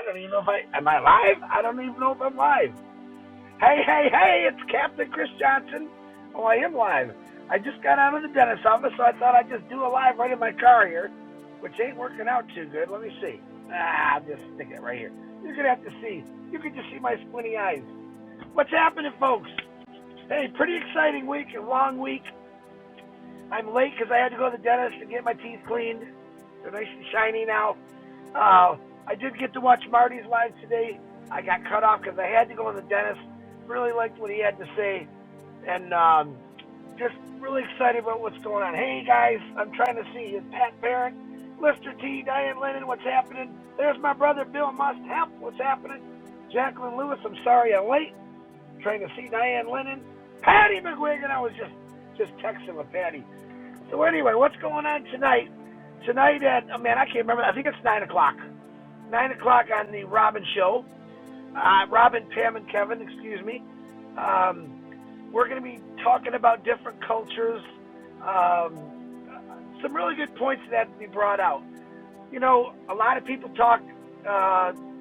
don't even know if am I live? I don't even know if I'm live. Hey, it's Captain Chris Johnson. Oh, I am live. I just got out of the dentist's office, so I thought I'd just do a live right in my car here, which ain't working out too good. Let me see. I'll just stick it right here. You're going to have to see. You can just see my squinty eyes. What's happening, folks? Hey, pretty exciting week, a long week. I'm late because I had to go to the dentist to get my teeth cleaned. They're nice and shiny now. I did get to watch Marty's live today. I got cut off because I had to go to the dentist. Really liked what he had to say. And just really excited about what's going on. Hey, guys, I'm trying to see. Is Pat Parent, Lister T, Diane Lennon, what's happening? There's my brother, Bill Must Help. What's happening? Jacqueline Lewis, I'm sorry I'm late. Trying to see Diane Lennon. Patty McGuigan, I was just texting with Patty. So anyway, what's going on tonight? Tonight at, I can't remember. I think it's 9 o'clock. 9 o'clock on the Robin Show. Robin, Pam, and Kevin, excuse me. We're going to be talking about different cultures. Some really good points that have to be brought out. You know, a lot of people talk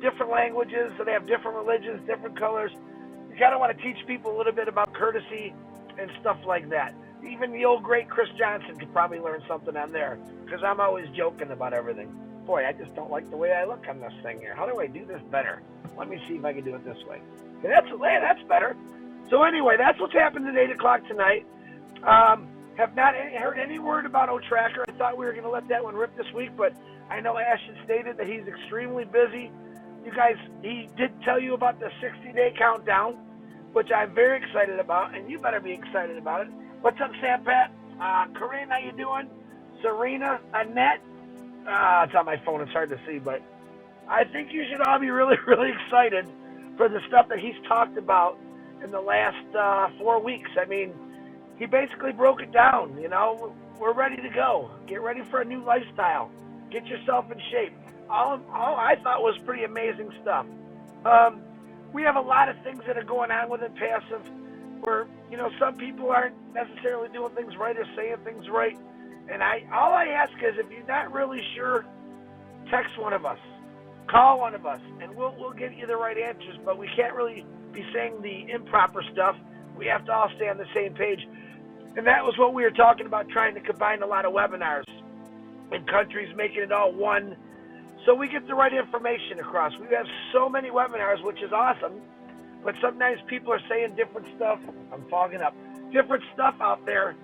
different languages, so they have different religions, different colors. You kind of want to teach people a little bit about courtesy and stuff like that. Even the old great Chris Johnson could probably learn something on there, because I'm always joking about everything. Boy, I just don't like the way I look on this thing here. How do I do this better? Let me see if I can do it this way. Okay, that's better. So anyway, that's what's happening at 8 o'clock tonight. Have not heard any word about O'Tracker. I thought we were going to let that one rip this week, but I know Ashton stated that he's extremely busy. You guys, he did tell you about the 60-day countdown, which I'm very excited about, and you better be excited about it. What's up, Sam Pat? Corinne, how you doing? Serena, Annette. It's on my phone. It's hard to see, but I think you should all be really, really excited for the stuff that he's talked about in the last 4 weeks. I mean, he basically broke it down. You know, we're ready to go. Get ready for a new lifestyle. Get yourself in shape. All I thought was pretty amazing stuff. We have a lot of things that are going on within Passive where, you know, some people aren't necessarily doing things right or saying things right. And all I ask is, if you're not really sure, text one of us, call one of us, and we'll give you the right answers. But we can't really be saying the improper stuff. We have to all stay on the same page. And that was what we were talking about, trying to combine a lot of webinars in countries, making it all one, so we get the right information across. We have so many webinars, which is awesome, but sometimes people are saying different stuff. I'm fogging up. Different stuff out there,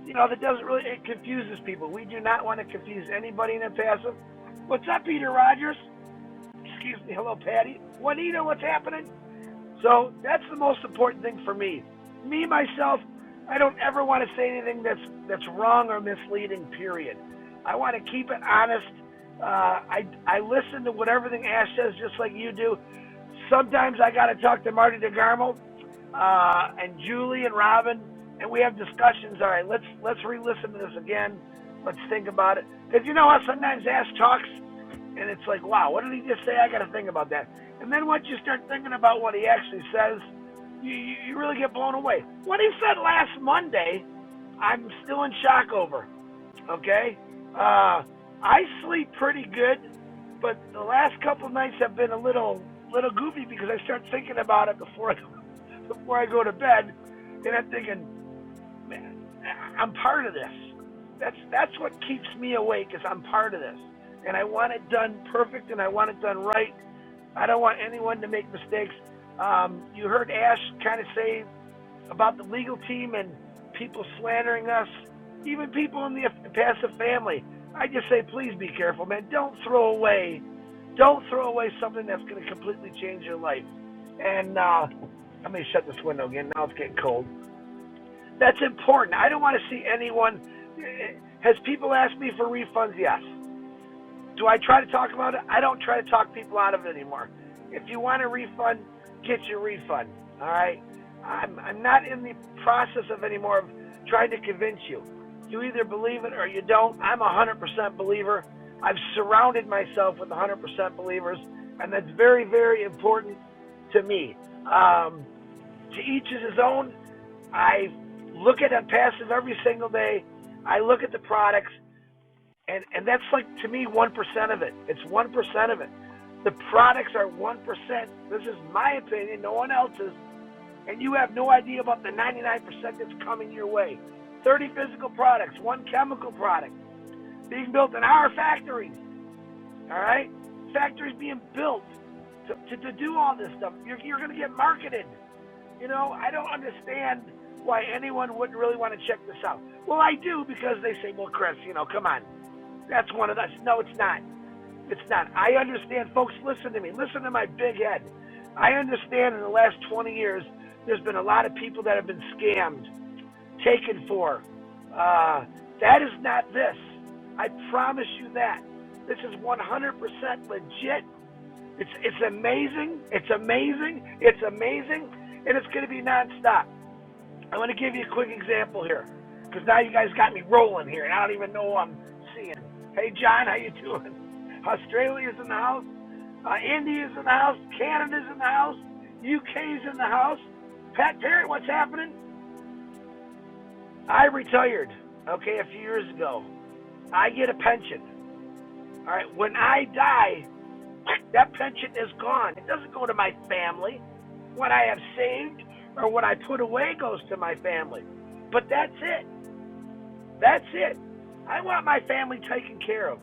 you know, that doesn't really, it confuses people. We do not want to confuse anybody in the Passive. What's up, Peter Rogers? Excuse me. Hello, Patty. Juanita, what's happening? So that's the most important thing for me. Me, myself, I don't ever want to say anything that's wrong or misleading, period. I want to keep it honest. I listen to what everything Ash says, just like you do. Sometimes I got to talk to Marty DeGarmo and Julie and Robin, and we have discussions. All right, let's re-listen to this again. Let's think about it. Because you know how sometimes Ash talks, and it's like, wow, what did he just say? I got to think about that. And then once you start thinking about what he actually says, you really get blown away. What he said last Monday, I'm still in shock over. Okay? I sleep pretty good, but the last couple of nights have been a little goofy because I start thinking about it before I go to bed, and I'm thinking, man, I'm part of this. That's what keeps me awake, is I'm part of this, and I want it done perfect, and I want it done right. I don't want anyone to make mistakes. You heard Ash kind of say about the legal team and people slandering us, even people in the Passive family. I just say, please be careful, man. Don't throw away something that's going to completely change your life. And let me shut this window again. Now it's getting cold. That's important. I don't want to see anyone. Has people asked me for refunds? Yes. Do I try to talk about it? I don't try to talk people out of it anymore. If you want a refund, get your refund. All right? I'm not in the process of anymore of trying to convince you. You either believe it or you don't. I'm a 100% believer. I've surrounded myself with 100% believers, and that's very, very important to me. To each is his own. I look at Passive every single day. I look at the products, and that's like, to me, 1% of it. It's 1% of it. The products are 1%. This is my opinion, no one else's. And you have no idea about the 99% that's coming your way. 30 physical products, 1 chemical product being built in our factories. All right? Factories being built to do all this stuff. You're going to get marketed. You know, I don't understand why anyone wouldn't really want to check this out. Well, I do, because they say, well, Chris, you know, come on. That's one of us. No, it's not. It's not. I understand. Folks, listen to me. Listen to my big head. I understand in the last 20 years, there's been a lot of people that have been scammed, taken for. That is not this. I promise you that. This is 100% legit. It's amazing. It's amazing. It's amazing. And it's going to be nonstop. I'm going to give you a quick example here, because now you guys got me rolling here, and I don't even know who I'm seeing. Hey, John, how you doing? Australia's in the house. India's in the house. Canada's in the house. UK's in the house. Pat Perry, what's happening? I retired, okay, a few years ago. I get a pension. All right, when I die, that pension is gone. It doesn't go to my family. What I have saved or what I put away goes to my family. But that's it. That's it. I want my family taken care of.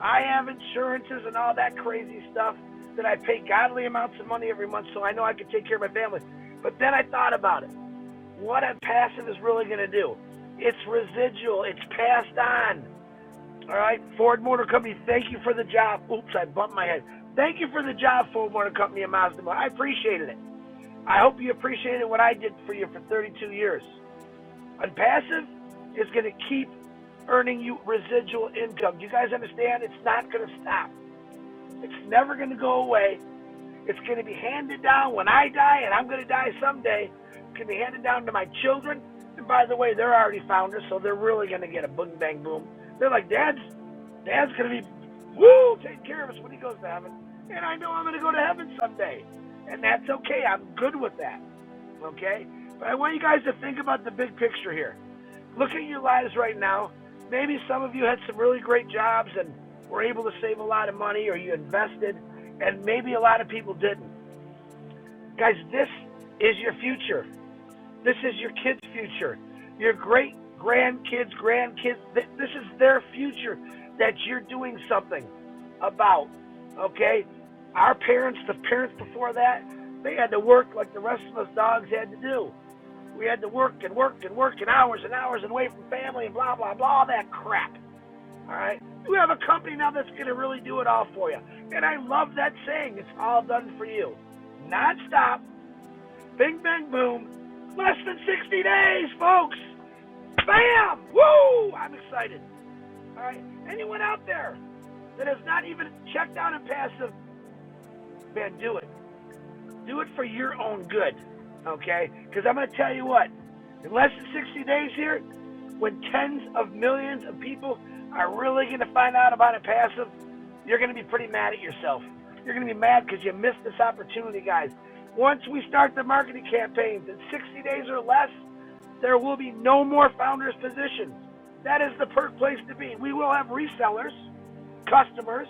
I have insurances and all that crazy stuff that I pay godly amounts of money every month, so I know I can take care of my family. But then I thought about it. What a passive is really going to do. It's residual. It's passed on. All right, Ford Motor Company, thank you for the job. Oops, I bumped my head. Thank you for the job, Ford Motor Company and Mazda. I appreciated it. I hope you appreciated what I did for you for 32 years. And passive is going to keep earning you residual income. Do you guys understand? It's not going to stop. It's never going to go away. It's going to be handed down when I die, and I'm going to die someday. It's going to be handed down to my children. And by the way, they're already founders, so they're really going to get a boom, bang, boom. They're like, Dad's going to be, woo, taking care of us when he goes to heaven. And I know I'm going to go to heaven someday. And that's okay. I'm good with that. Okay? But I want you guys to think about the big picture here. Look at your lives right now. Maybe some of you had some really great jobs and were able to save a lot of money, or you invested, and maybe a lot of people didn't. Guys, this is your future. This is your kids' future. Your great-grandkids, grandkids, this is their future that you're doing something about, okay? Our parents, the parents before that, they had to work like the rest of us dogs had to do. We had to work and hours and hours and away from family and blah, blah, blah, all that crap. All right? You have a company now that's going to really do it all for you. And I love that saying. It's all done for you. Non-stop. Bing, bang, boom. Less than 60 days, folks. Bam! Woo! I'm excited. All right? Anyone out there that has not even checked out in passive, man, do it. Do it for your own good, okay? Because I'm going to tell you what, in less than 60 days here, when tens of millions of people are really going to find out about it passive, you're going to be pretty mad at yourself. You're going to be mad because you missed this opportunity, guys. Once we start the marketing campaigns in 60 days or less, there will be no more founders positions. That is the perfect place to be. We will have resellers, customers,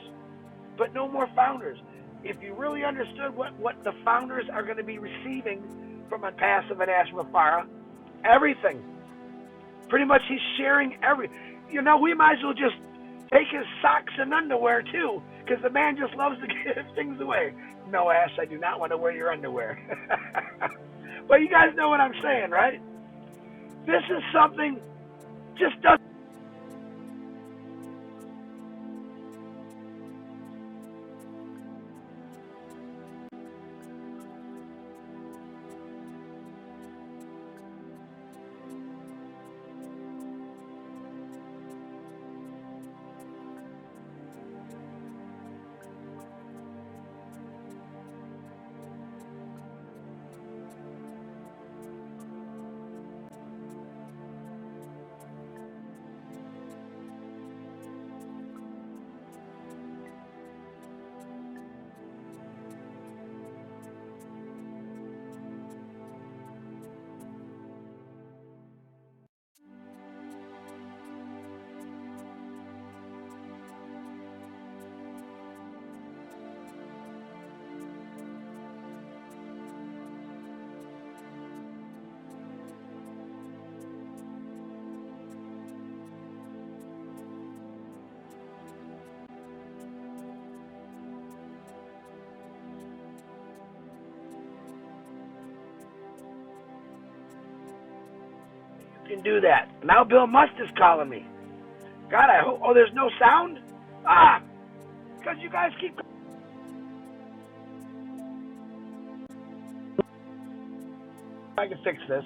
but no more founders. If you really understood what the founders are going to be receiving from a passive and Ashma Farah, everything. Pretty much he's sharing you know, we might as well just take his socks and underwear too, because the man just loves to give things away. No, Ash, I do not want to wear your underwear. But you guys know what I'm saying, right? This is something just doesn't. can do that. Now Bill Must is calling me. God, I hope. Oh, there's no sound? Because you guys keep. I can fix this.